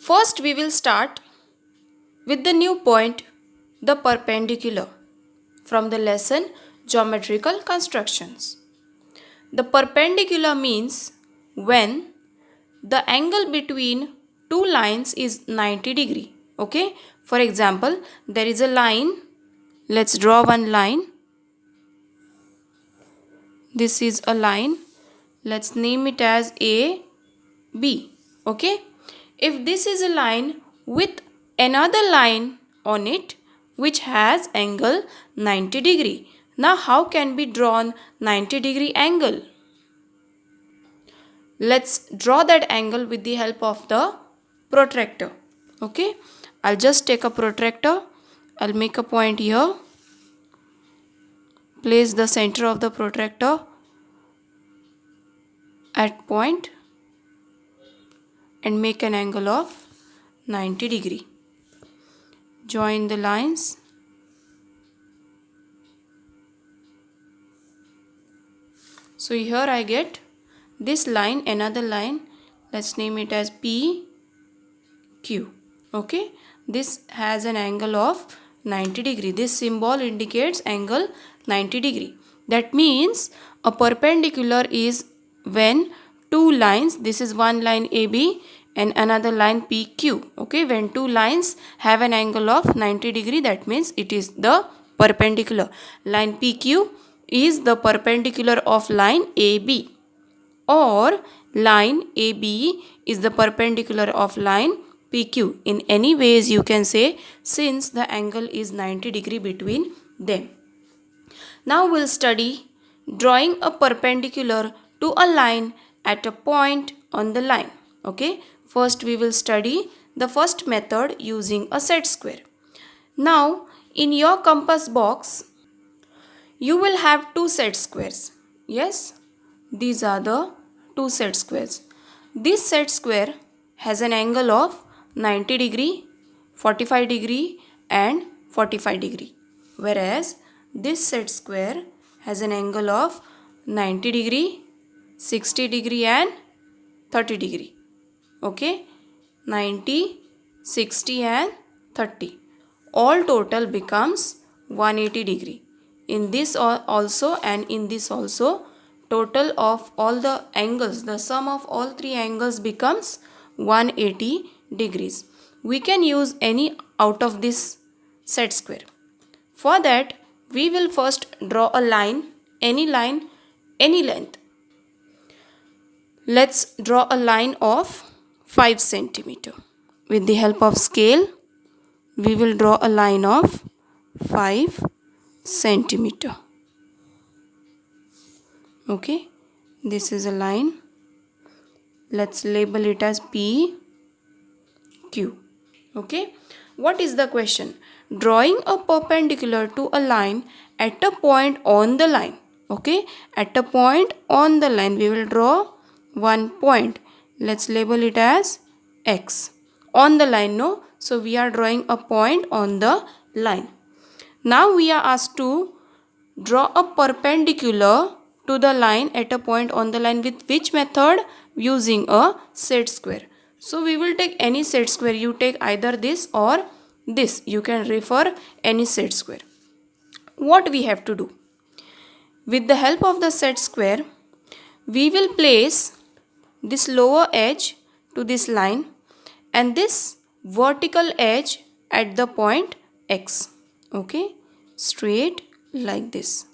First we will start with the new point, the perpendicular, from the lesson Geometrical Constructions. The perpendicular means when the angle between two lines is 90 degree. Okay, for example, there is a line. Let's draw one line. This is a line. Let's name it as A B. Okay, if this is a line with another line on it which has angle 90 degree. Now how can be drawn 90 degree angle? Let's draw that angle with the help of the protractor. Okay, I'll just take a protractor. I'll make a point here. Place the center of the protractor at point and make an angle of 90 degree. Join the lines. So here I get this line, another line. Let's name it as PQ. Okay, this has an angle of 90 degree. This symbol indicates angle 90 degree. That means a perpendicular is when two lines, this is one line AB and another line PQ. Okay, when two lines have an angle of 90 degree, that means it is the perpendicular. Line PQ is the perpendicular of line AB, or line AB is the perpendicular of line PQ. In any ways you can say, since the angle is 90 degree between them. Now we'll study drawing a perpendicular to a line at a point on the line. Okay, first we will study the first method using a set square. Now in your compass box you will have two set squares. Yes, these are the two set squares. This set square has an angle of 90 degree, 45 degree and 45 degree. Whereas this set square has an angle of 90 degree, 60 degree and 30 degree. Okay, 90, 60 and 30. All total becomes 180 degree. In this also and in this also, total of all the angles, the sum of all three angles becomes 180 degrees. We can use any out of this set square. For that, we will first draw a line, any length. Let's draw a line of 5 centimeter. With the help of scale, we will draw a line of 5 centimeter. Okay, this is a line. Let's label it as PQ. Okay, what is the question? Drawing a perpendicular to a line at a point on the line. Okay, at a point on the line we will draw one point. Let's label it as X. On the line, no? So we are drawing a point on the line. Now we are asked to draw a perpendicular to the line at a point on the line with which method? Using a set square. So we will take any set square. You take either this or this. You can refer any set square. What we have to do? With the help of the set square, we will place this lower edge to this line and this vertical edge at the point X. Okay, straight like this.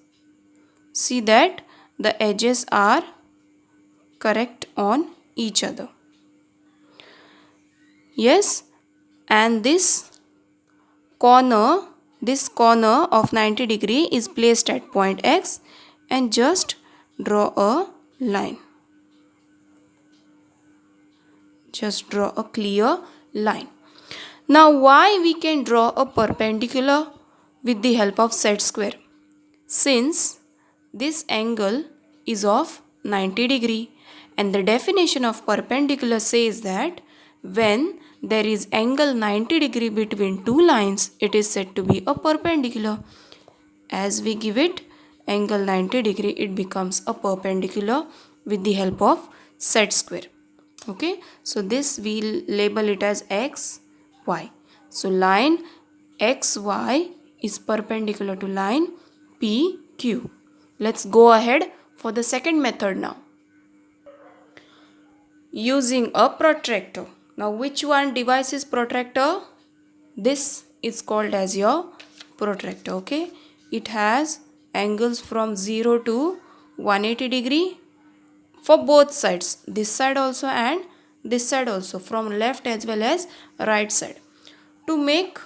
See that the edges are correct on each other. Yes, and this corner of 90 degree is placed at point X, and just draw a line. Just draw a clear line. Now why we can draw a perpendicular with the help of set square? Since this angle is of 90 degree and the definition of perpendicular says that when there is angle 90 degree between two lines, it is said to be a perpendicular. As we give it angle 90 degree, it becomes a perpendicular with the help of set square. Okay, so this we'll label it as x, y. So line xy is perpendicular to line PQ. Let's go ahead for the second method now. Using a protractor. Now which one device is protractor? This is called as your protractor. Okay, it has angles from 0 to 180 degree for both sides, this side also and this side also, from left as well as right side. To make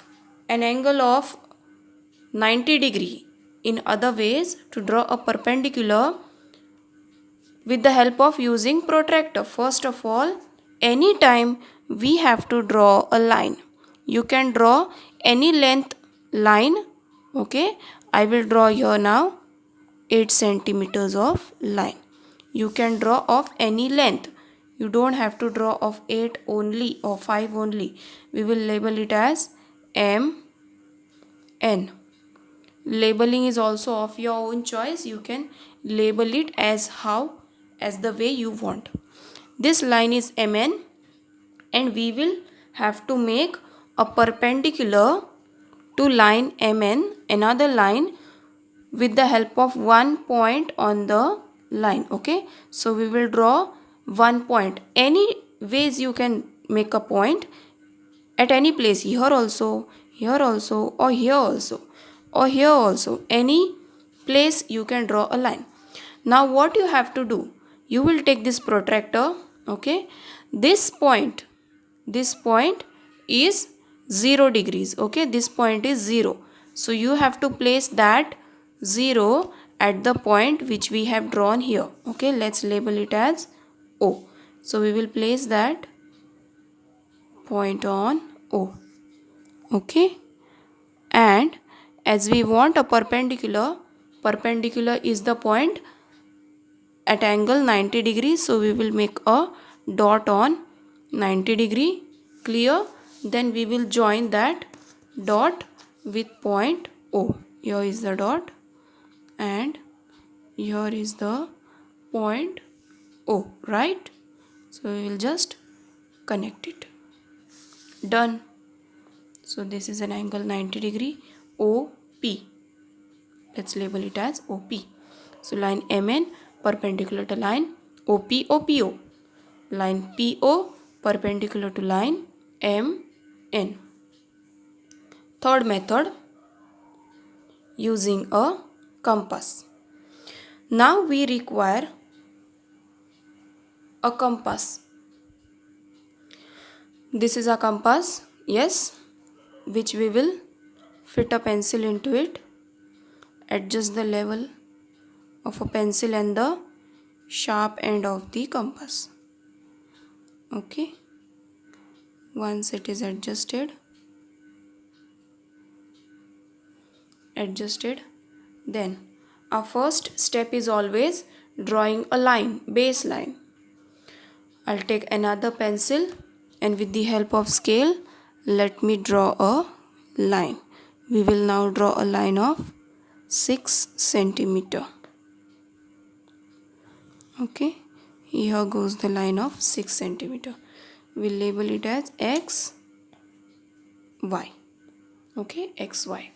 an angle of 90 degree in other ways, to draw a perpendicular with the help of using protractor. First of all, anytime we have to draw a line, you can draw any length line. Okay, I will draw here now 8 centimeters of line. You can draw of any length. You don't have to draw of 8 only or 5 only. We will label it as M, N. Labeling is also of your own choice. You can label it as the way you want. This line is MN, and we will have to make a perpendicular to line MN, another line, with the help of one point on the line. Okay, so we will draw one point. Any ways you can make a point at any place, here also, or here also, or here also. Any place you can draw a line. Now what you have to do, you will take this protractor. Okay, this point is 0 degrees. Okay, this point is 0, so you have to place that 0 at the point which we have drawn here. Okay, let's label it as O. So we will place that point on O. Okay, and as we want a perpendicular is the point at angle 90 degrees, so we will make a dot on 90 degree. Clear? Then we will join that dot with point O. Here is the dot and here is the point O, right? So we will just connect it. Done. So this is an angle 90 degree, OP. Let's label it as OP. So line MN perpendicular to line OP, OPO. Line PO perpendicular to line MN. Third method, using a compass. Now we require a compass. This is a compass, yes, which we will fit a pencil into it, adjust the level of a pencil and the sharp end of the compass. Okay, once it is adjusted, then our first step is always drawing a line, base line. I'll take another pencil and with the help of scale, let me draw a line. We will now draw a line of 6 centimeter. Okay, here goes the line of 6 centimeter. We'll label it as X, Y. Okay, XY.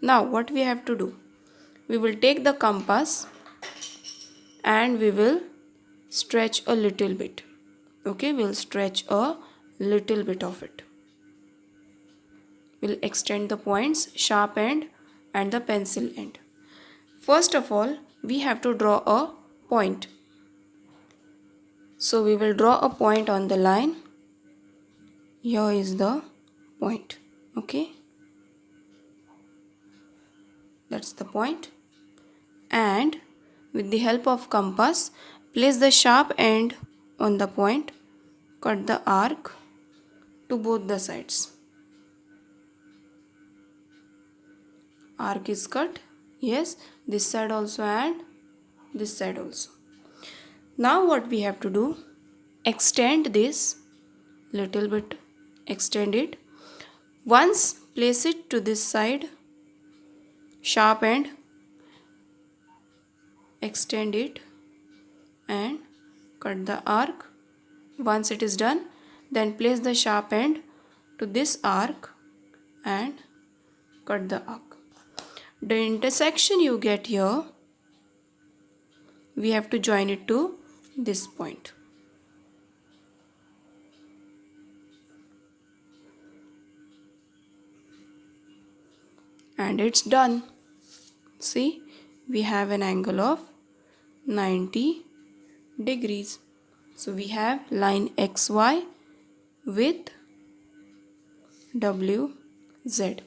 Now what we have to do? We will take the compass and we will stretch a little bit. Okay, we'll stretch a little bit of it. We'll extend the points, sharp end and the pencil end. First of all, we have to draw a point. So we will draw a point on the line. Here is the point. Okay, that's the point. And with the help of compass, place the sharp end on the point, cut the arc to both the sides. Arc is cut, yes, this side also and this side also. Now what we have to do, extend this little bit, extend it. Once place it to this side, sharp end, extend it and cut the arc. Once it is done, then place the sharp end to this arc and cut the arc. The intersection you get here, we have to join it to this point. And it's done. See, we have an angle of 90 degrees. So we have line XY with WZ.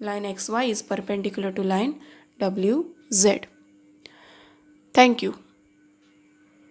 Line XY is perpendicular to line WZ. Thank you.